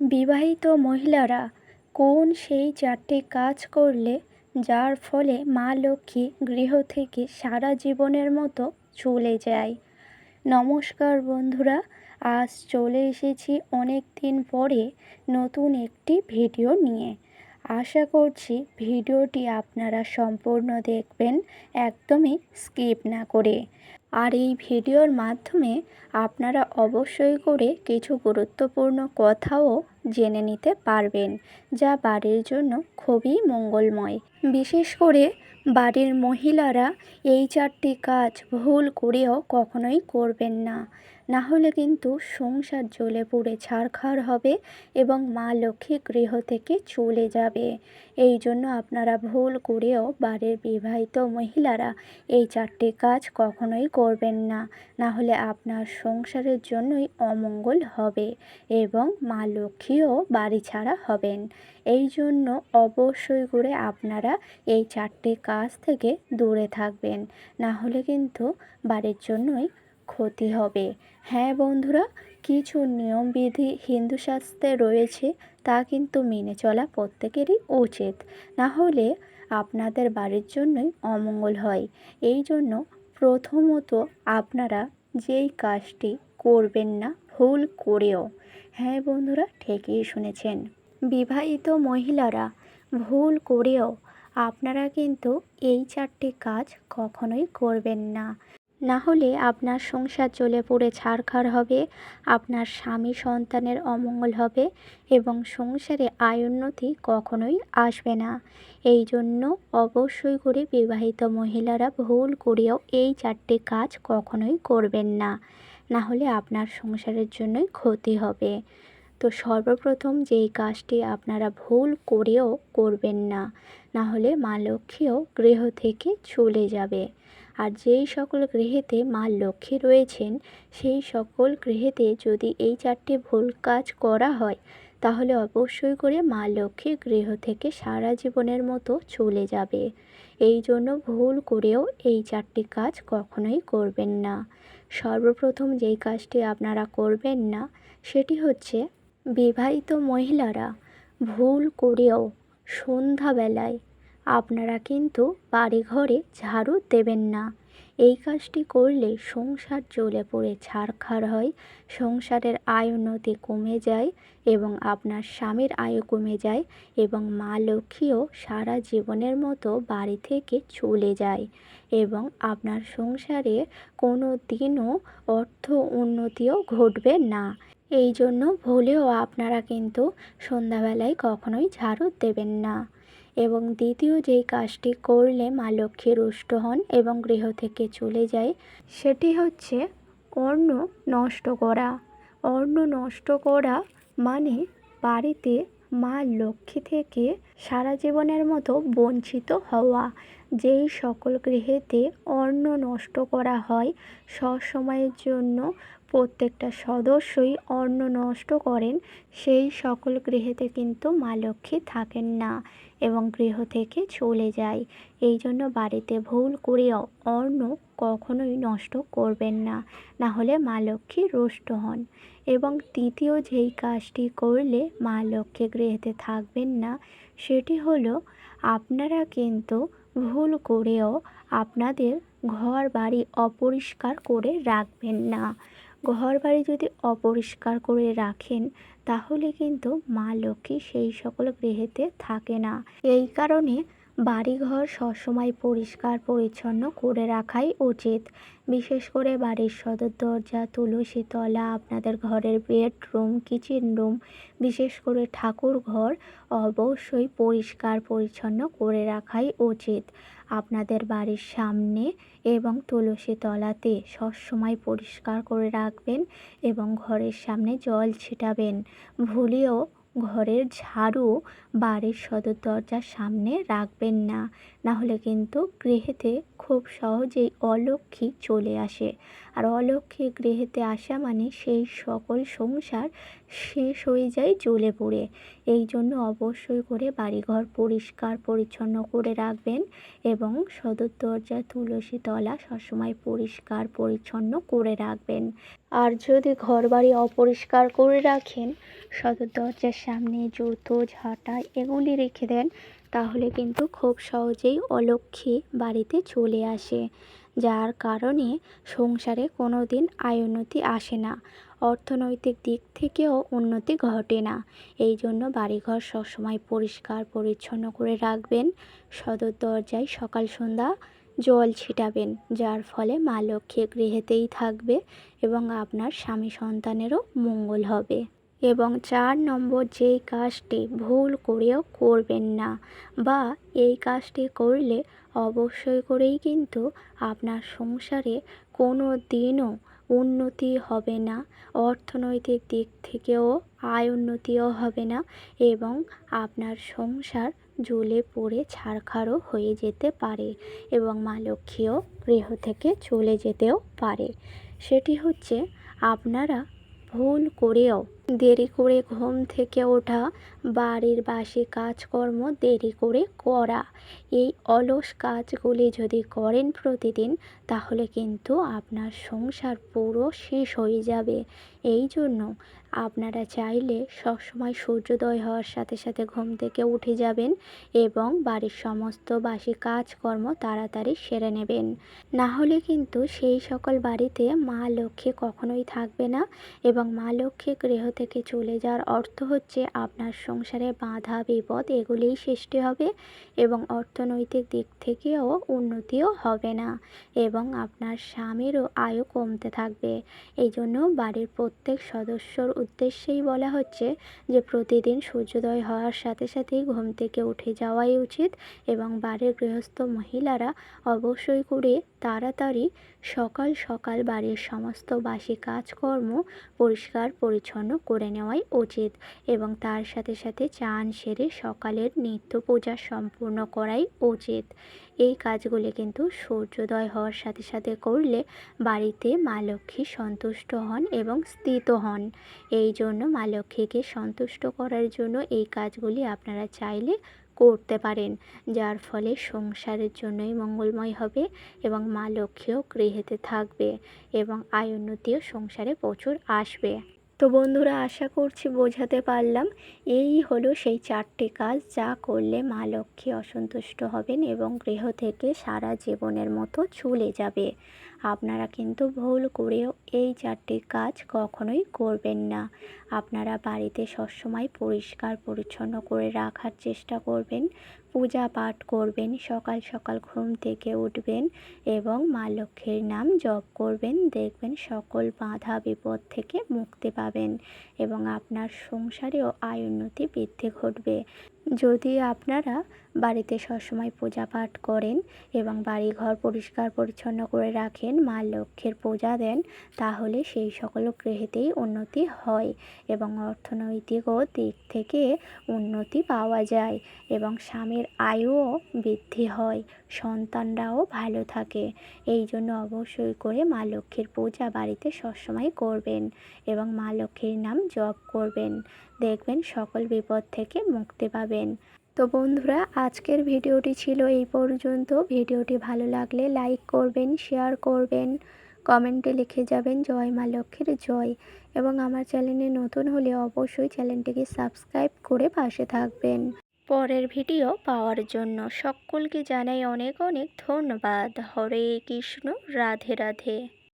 বিবাহিত মহিলারা কোন সেই চারটি কাজ করলে যার ফলে মা লক্ষ্মী গৃহ থেকে সারা জীবনের মতো চলে যায়। নমস্কার বন্ধুরা, আজ চলে এসেছি অনেক দিন পরে নতুন একটি ভিডিও নিয়ে। আশা করছি ভিডিওটি আপনারা সম্পূর্ণ দেখবেন, একদমই স্কিপ না করে। আর এই ভিডিওর মাধ্যমে আপনারা অবশ্যই করে কিছু গুরুত্বপূর্ণ কথাও জেনে নিতে পারবেন, যা বাড়ির জন্য খুবই মঙ্গলময়। বিশেষ করে বাড়ির মহিলারা এই চারটি কাজ ভুল করেও কখনোই করবেন না, না হলে কিন্তু সংসার জ্বলে পুড়ে ছারখার হবে এবং মা লক্ষ্মী গৃহ থেকে চলে যাবে। এই জন্য আপনারা ভুল করেও বাড়ির বিবাহিত মহিলারা এই চারটি কাজ কখনোই করবেন না, না হলে আপনার সংসারের জন্যই অমঙ্গল হবে এবং মা লক্ষ্মীও বাড়ি ছাড়া হবেন। এই জন্য অবশ্যই করে আপনারা এই চারটি কাজ থেকে দূরে থাকবেন, না হলে কিন্তু বাড়ির জন্যই ক্ষতি হবে। হ্যাঁ বন্ধুরা, কিছু নিয়মবিধি হিন্দু শাস্ত্রে রয়েছে, তা কিন্তু মেনে চলা প্রত্যেকেরই উচিত, না হলে আপনাদের বাড়ির জন্যই অমঙ্গল হয়। এই জন্য প্রথমত আপনারা যেই কাজটি করবেন না ভুল করেও, হ্যাঁ বন্ধুরা ঠিকই শুনেছেন, বিবাহিত মহিলারা ভুল করেও আপনারা কিন্তু এই চারটি কাজ কখনোই করবেন না, না হলে আপনার সংসার জ্বলে পুড়ে ছারখার হবে, আপনার স্বামী সন্তানের অমঙ্গল হবে এবং সংসারে আয় উন্নতি কখনোই আসবে না। এই জন্য অবশ্যই করে বিবাহিত মহিলারা ভুল করেও এই চারটি কাজ কখনোই করবেন না, না হলে আপনার সংসারের জন্যই ক্ষতি হবে। তো সর্বপ্রথম যেই কাজটি আপনারা ভুল করেও করবেন না, না হলে মা লক্ষ্মীও গৃহ থেকে চলে যাবে। আর যেই সকল গৃহেতে মা লক্ষ্মী রয়েছেন, সেই সকল গৃহেতে যদি এই চারটি ভুল কাজ করা হয়, তাহলে অবশ্যই করে মা লক্ষ্মী গৃহ থেকে সারা জীবনের মতো চলে যাবে। এই জন্য ভুল করেও এই চারটি কাজ কখনোই করবেন না। সর্বপ্রথম যেই কাজটি আপনারা করবেন না, সেটি হচ্ছে বিবাহিত মহিলারা ভুল করেও সন্ধ্যাবেলায় আপনারা কিন্তু বাড়িঘরে ঝাড়ু দেবেন না। এই কাজটি করলে সংসার জ্বলে পুড়ে ছারখার হয়, সংসারের আয় উন্নতি কমে যায় এবং আপনার স্বামীর আয়ু কমে যায় এবং মা লক্ষ্মীও সারা জীবনের মতো বাড়ি থেকে চলে যায় এবং আপনার সংসারে কোনো দিনও অর্থ উন্নতিও ঘটবে না। এই জন্য ভুলেও আপনারা কিন্তু সন্ধ্যাবেলায় কখনোই ঝাড়ু দেবেন না। এবং দ্বিতীয় যেই কাজটি করলে মা লক্ষ্মী রুষ্ট হন এবং গৃহ থেকে চলে যায়, সেটি হচ্ছে অন্ন নষ্ট করা। অন্ন নষ্ট করা মানে বাড়িতে মা লক্ষ্মী থেকে সারা জীবনের মতো বঞ্চিত হওয়া। যেই সকল গৃহেতে অন্ন নষ্ট করা হয়, সবসময়ের জন্য প্রত্যেকটা সদস্যই অন্ন নষ্ট করেন, সেই সকল গৃহেতে কিন্তু মা লক্ষ্মী থাকেন না এবং গৃহ থেকে চলে যায়। এই জন্য বাড়িতে ভুল করেও অন্ন কখনোই নষ্ট করবেন না, না হলে মা লক্ষ্মী রুষ্ট হন। এবং তৃতীয় যেই কাজটি করলে মা লক্ষ্মী গৃহেতে থাকবেন না, সেটি হলো আপনারা কিন্তু ভুল করেও আপনাদের ঘর বাড়ি অপরিষ্কার করে রাখবেন না। ঘর বাড়ি যদি অপরিষ্কার করে রাখেন, তাহলে কিন্তু মা লক্ষ্মী সেই সকল গৃহেতে থাকে না। এই কারণে বাড়িঘর সবসময় পরিষ্কার পরিচ্ছন্ন করে রাখাই উচিত। বিশেষ করে বাড়ির সদর দরজা, তুলসী তলা, আপনাদের ঘরের বেডরুম, কিচেন রুম, বিশেষ করে ঠাকুর ঘর অবশ্যই পরিষ্কার পরিচ্ছন্ন করে রাখাই উচিত। আপনাদের বাড়ির সামনে এবং তুলসী তলাতে সবসময় পরিষ্কার করে রাখবেন এবং ঘরের সামনে জল ছিটাবেন। ভুলেও ঘরের ঝাড়ু বাড়ির সদর দরজার সামনে রাখবেন না, না হলে কিন্তু গৃহেতে খুব সহজেই অলক্ষ্মী চলে আসে। আর অলক্ষ্মী গৃহেতে আসা মানে সেই সকল সংসার শেষ হয়ে যায় জ্বলে পুড়ে। এই জন্য অবশ্যই করে বাড়িঘর পরিষ্কার পরিচ্ছন্ন করে রাখবেন এবং সদর দরজা তুলসী তলা সবসময় পরিষ্কার পরিচ্ছন্ন করে রাখবেন। আর যদি ঘরবাড়ি অপরিষ্কার করে রাখেন, সদর দরজার সামনে জুতো ঝাঁটা এগুলি রেখে দেন, তাহলে কিন্তু খুব সহজেই অলক্ষ্মী বাড়িতে চলে আসে, যার কারণে সংসারে কোনো দিন আয় উন্নতি আসে না, অর্থনৈতিক দিক থেকেও উন্নতি ঘটে না। এই জন্য বাড়িঘর সবসময় পরিষ্কার পরিচ্ছন্ন করে রাখবেন। সদর দরজায় সকাল সন্ধ্যা জল ছিটাবেন, যার ফলে মা লক্ষ্মী গৃহেতেই থাকবে এবং আপনার স্বামী সন্তানেরও মঙ্গল হবে। এবং 4 নম্বর যেই কাজটি ভুল করেও করবেন না, বা এই কাজটি করলে অবশ্যই করেই কিন্তু আপনার সংসারে কোনো দিনও উন্নতি হবে না, অর্থনৈতিক দিক থেকেও আয় উন্নতিও হবে না এবং আপনার সংসার জ্বলে পুড়ে ছারখারও হয়ে যেতে পারে এবং মা লক্ষ্মীও গৃহ থেকে চলে যেতেও পারে। সেটি হচ্ছে আপনারা ভুল করেও দেরি করে ঘুম থেকে ওঠা, বাড়ির বাসি কাজকর্ম দেরি করে করা, এই অলস কাজগুলি যদি করেন প্রতিদিন, তাহলে কিন্তু আপনার সংসার পুরো শেষ হয়ে যাবে। এই জন্য আপনারা চাইলে সবসময় সূর্যোদয় হওয়ার সাথে সাথে ঘুম থেকে উঠে যাবেন এবং বাড়ির সমস্ত বাসি কাজকর্ম তাড়াতাড়ি সেরে নেবেন। না হলে কিন্তু সেই সকল বাড়িতে মা লক্ষ্মী কখনোই থাকবে না এবং মা লক্ষ্মী গৃহ থেকে চলে যাওয়ার অর্থ হচ্ছে আপনার সংসারে বাধা বিপদ এগুলিই সৃষ্টি হবে এবং অর্থনৈতিক দিক থেকেও উন্নতিও হবে না এবং আপনার স্বামীরও আয়ু কমতে থাকবে। এই জন্য বাড়ির প্রত্যেক সদস্যর উদ্দেশ্যেই বলা হচ্ছে যে প্রতিদিন সূর্যোদয় হওয়ার সাথে সাথেই ঘুম থেকে উঠে যাওয়াই উচিত এবং বাড়ির গৃহস্থ মহিলারা অবশ্যই করে তাড়াতাড়ি সকাল সকাল বাড়ির সমস্ত বাসি কাজকর্ম পরিষ্কার পরিচ্ছন্ন করে নেওয়াই উচিত এবং তার সাথে সাথে চান সেরে সকালের নিত্য পূজা সম্পূর্ণ করাই উচিত। এই কাজগুলি কিন্তু সূর্যোদয় হওয়ার সাথে সাথে করলে বাড়িতে মা লক্ষ্মী সন্তুষ্ট হন এবং স্থিত হন। এই জন্য মা লক্ষ্মীকে সন্তুষ্ট করার জন্য এই কাজগুলি আপনারা চাইলে করতে পারেন, যার ফলে সংসারের জন্যই মঙ্গলময় হবে এবং মা লক্ষ্মীও গৃহেতে থাকবে এবং আয় উন্নতিও সংসারে প্রচুর আসবে। তো বন্ধুরা, আশা করছি বোঝাতে পারলাম। এই হলো সেই 4টি কাজ যা করলে মা লক্ষ্মী অসন্তুষ্ট হবেন এবং গৃহ থেকে সারা জীবনের মতো চলে যাবে। আপনারা কিন্তু ভুল করেও এই 4টি কাজ কখনোই করবেন না। আপনারা বাড়িতে সবসময় পরিষ্কার পরিচ্ছন্ন করে রাখার চেষ্টা করবেন, পূজা পাঠ করবেন, সকাল সকাল ঘুম থেকে উঠবেন এবং মা লক্ষ্মীর নাম জপ করবেন। দেখবেন সকল বাধা বিপদ থেকে মুক্তি পাবেন এবং আপনার সংসারেও আয় উন্নতি বৃদ্ধি ঘটবে। যদি আপনারা বাড়িতে সবসময় পূজা পাঠ করেন এবং বাড়িঘর পরিষ্কার পরিচ্ছন্ন করে রাখেন, মা লক্ষ্মীর পূজা দেন, তাহলে সেই সকল গৃহেতেই উন্নতি হয় এবং অর্থনৈতিক দিক থেকে উন্নতি পাওয়া যায় এবং স্বামীর আয়ুও বৃদ্ধি হয়, সন্তানরাও ভালো থাকে। এই জন্য অবশ্যই করে মা লক্ষ্মীর পূজা বাড়িতে সবসময় করবেন এবং মা লক্ষ্মীর নাম জপ করবেন। দেখবেন সকল বিপদ থেকে মুক্তি পাবেন। তো বন্ধুরা, আজকের ভিডিওটি ছিল এই পর্যন্ত। ভিডিওটি ভালো লাগলে লাইক করবেন, শেয়ার করবেন, কমেন্টে লিখে যাবেন জয় মা লক্ষ্মীর জয় এবং আমার চ্যানেলে নতুন হলে অবশ্যই চ্যানেলটিকে সাবস্ক্রাইব করে পাশে থাকবেন পরের ভিডিও পাওয়ার জন্য। সকলকে জানাই অনেক অনেক ধন্যবাদ। হরে কৃষ্ণ, রাধে রাধে।